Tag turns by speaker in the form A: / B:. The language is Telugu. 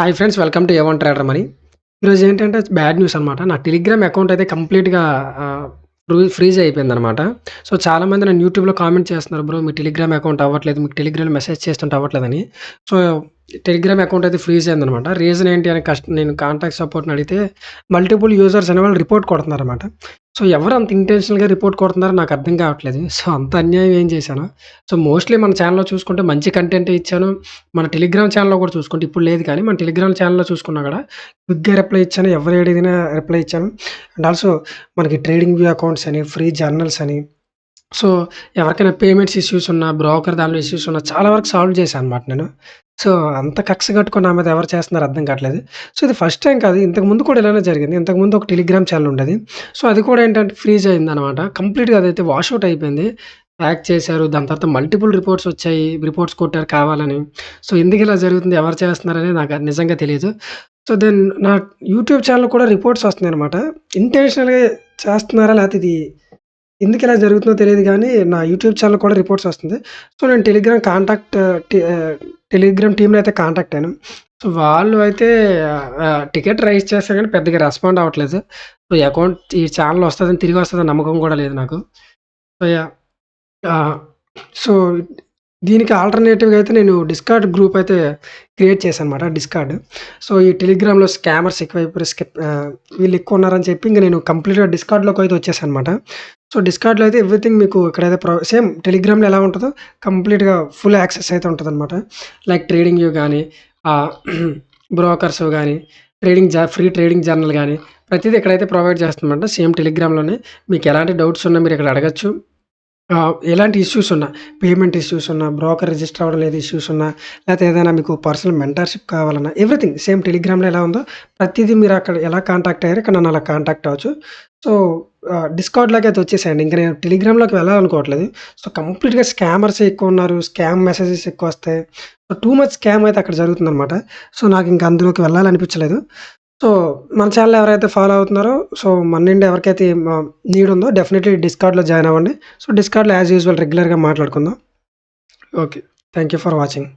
A: Hi friends, welcome to A one trader money. ఈరోజు ఏంటంటే బ్యాడ్ న్యూస్ అనమాట. నా టెలిగ్రామ్ అకౌంట్ అయితే కంప్లీట్‌గా ఫ్రీజ్ అయిపోయిందనమాట. సో, చాలామంది నన్ను యూట్యూబ్‌లో కామెంట్ చేస్తున్నారు. బ్రో మీ టెలిగ్రామ్ అకౌంట్ అవ్వట్లేదు. మీకు టెలిగ్రామ్‌లో మెసేజ్ చేస్తుంటే అవ్వట్లేదని. సో, టెలిగ్రామ్ అకౌంట్ అయితే ఫ్రీజ్ అయిందనమాట. రీజన్ ఏంటి అని నేను కాంటాక్ట్ సపోర్ట్‌ని అడిగితే మల్టిపుల్ యూజర్స్ అనేవాళ్ళు రిపోర్ట్ కొడుతున్నారనమాట. సో, ఎవరు అంత ఇంటెన్షనల్‌గా రిపోర్ట్ కొడుతున్నారో నాకు అర్థం కావట్లేదు. సో, అంత అన్యాయం ఏం చేశాను. సో, మోస్ట్‌లీ మన ఛానెల్‌లో చూసుకుంటే మంచి కంటెంటే ఇచ్చాను. మన టెలిగ్రామ్ ఛానెల్‌లో కూడా చూసుకుంటే ఇప్పుడు లేదు కానీ మన టెలిగ్రామ్ ఛానెల్‌లో చూసుకున్నా కూడా క్విక్‌గా రిప్లై ఇచ్చాను. ఎవరు అడిగినా రిప్లై ఇచ్చాను. అండ్ ఆల్సో మనకి ట్రేడింగ్ వ్యూ అకౌంట్స్ అని, ఫ్రీ జర్నల్స్ అని, సో, ఎవరికైనా పేమెంట్స్ ఇష్యూస్ ఉన్నా, బ్రోకర్ దానిలో ఇష్యూస్ ఉన్నా చాలా వరకు సాల్వ్ చేశాను అనమాట నేను. సో, అంత కక్ష కట్టుకొని నా మీద ఎవరు చేస్తున్నారో అర్థం కావట్లేదు. సో, ఇది ఫస్ట్ టైమ్ కాదు. ఇంతకుముందు కూడా ఇలానే జరిగింది. ఇంతకుముందు ఒక టెలిగ్రామ్ ఛానెల్ ఉండేది. సో, అది కూడా ఏంటంటే ఫ్రీజ్ అయిందనమాట. కంప్లీట్‌గా అదైతే వాష్ ఔట్ అయిపోయింది. హ్యాక్ చేశారు. దాని తర్వాత మల్టిపుల్ రిపోర్ట్స్ వచ్చాయి. రిపోర్ట్స్ కొట్టారు కావాలని. సో, ఎందుకు ఇలా జరుగుతుంది? ఎవరు చేస్తున్నారనేది నాకు నిజంగా తెలీదు. సో, దెన్ నా యూట్యూబ్ ఛానెల్‌లో కూడా రిపోర్ట్స్ వస్తున్నాయనమాట. ఇంటెన్షనల్‌గా చేస్తున్నారా? లేకపోతే ఇది ఎందుకిలా జరుగుతుందో తెలీదు గానీ, నా యూట్యూబ్ ఛానెల్ కూడా రిపోర్ట్స్ వస్తుంది. సో, నేను టెలిగ్రామ్ టీమ్‌ని అయితే కాంటాక్ట్ అయ్యాను. సో, వాళ్ళు అయితే టికెట్ రైజ్ చేశారు గానీ పెద్దగా రెస్పాండ్ అవ్వట్లేదు. సో, ఈ ఛానెల్ వస్తదని, తిరిగి వస్తదని నమ్మకం కూడా లేదు నాకు. So, yeah! ఆహ్, సో, దీనికి ఆల్టర్‌నేటివ్‌గా అయితే నేను డిస్కార్డ్ గ్రూప్ అయితే క్రియేట్ చేశానన్నమాట. డిస్కార్డ్. సో, ఈ టెలిగ్రామ్‌లో స్కామర్స్ ఎక్కువైపోయారు. వీళ్ళు ఎక్కువున్నారని చెప్పి ఇంక నేను కంప్లీట్‌గా డిస్కార్డ్‌లోకి అయితే వచ్చేసానన్నమాట. సో, డిస్కార్డ్‌లో అయితే ఎవ్రీథింగ్ మీకు ఇక్కడైతే సేమ్ టెలిగ్రామ్‌లో ఎలా ఉంటదో కంప్లీట్‌గా ఫుల్ యాక్సెస్ అయితే ఉంటదన్నమాట. లైక్ ట్రేడింగ్ వ్యూ గానీ, ఆహ్, బ్రోకర్స్ గానీ, ఫ్రీ ట్రేడింగ్ జర్నల్ గానీ, ప్రతీదీ ఇక్కడైతే ప్రొవైడ్ చేస్తామన్నమాట. సేమ్ టెలిగ్రామ్‌లోనే. మీకు ఎలాంటి డౌట్స్ ఉన్నా మీరు ఇక్కడ అడగొచ్చు. ఎలాంటి ఇష్యూస్ ఉన్నా, పేమెంట్ ఇష్యూస్ ఉన్నా, బ్రోకర్ రిజిస్టర్ అవ్వడం లేదు ఇష్యూస్ ఉన్నా, లేకపోతే ఏదైనా మీకు పర్సనల్ మెంటర్‌షిప్ కావాలన్నా, ఎవ్రీథింగ్ సేమ్ టెలిగ్రామ్‌లో ఎలా ఉందో ప్రతీదీ మీరు అక్కడ ఎలా కాంటాక్ట్ అయ్యారో ఇక్కడ నన్ను అలా కాంటాక్ట్ అవ్వచ్చు. సో, డిస్కార్డ్‌లోకి అయితే వచ్చేసేయండి. ఇంక నేను టెలిగ్రామ్‌లోకి వెళ్ళాలనుకోవట్లేదు. సో, కంప్లీట్‌గా స్కామర్సే ఎక్కువున్నారు. స్కామ్ మెసేజెస్ ఎక్కువొస్తాయి. సో, టూ మచ్ స్కామ్ అయితే అక్కడ జరుగుతుందనమాట. సో, నాకింక అందులోకి వెళ్ళాలనిపించలేదు. సో, మన ఛానెల్ ఎవరైతే ఫాలో అవుతున్నారో, సో, మన నుండి ఎవరికైతే నీడ్ ఉందో డెఫినెట్‌లీ డిస్కార్డ్‌లో జాయిన్ అవ్వండి. సో, డిస్కార్డ్‌లో యాజ్ యూజువల్ రెగ్యులర్‌గా మాట్లాడుకుందాం. Okay. Thank you for watching.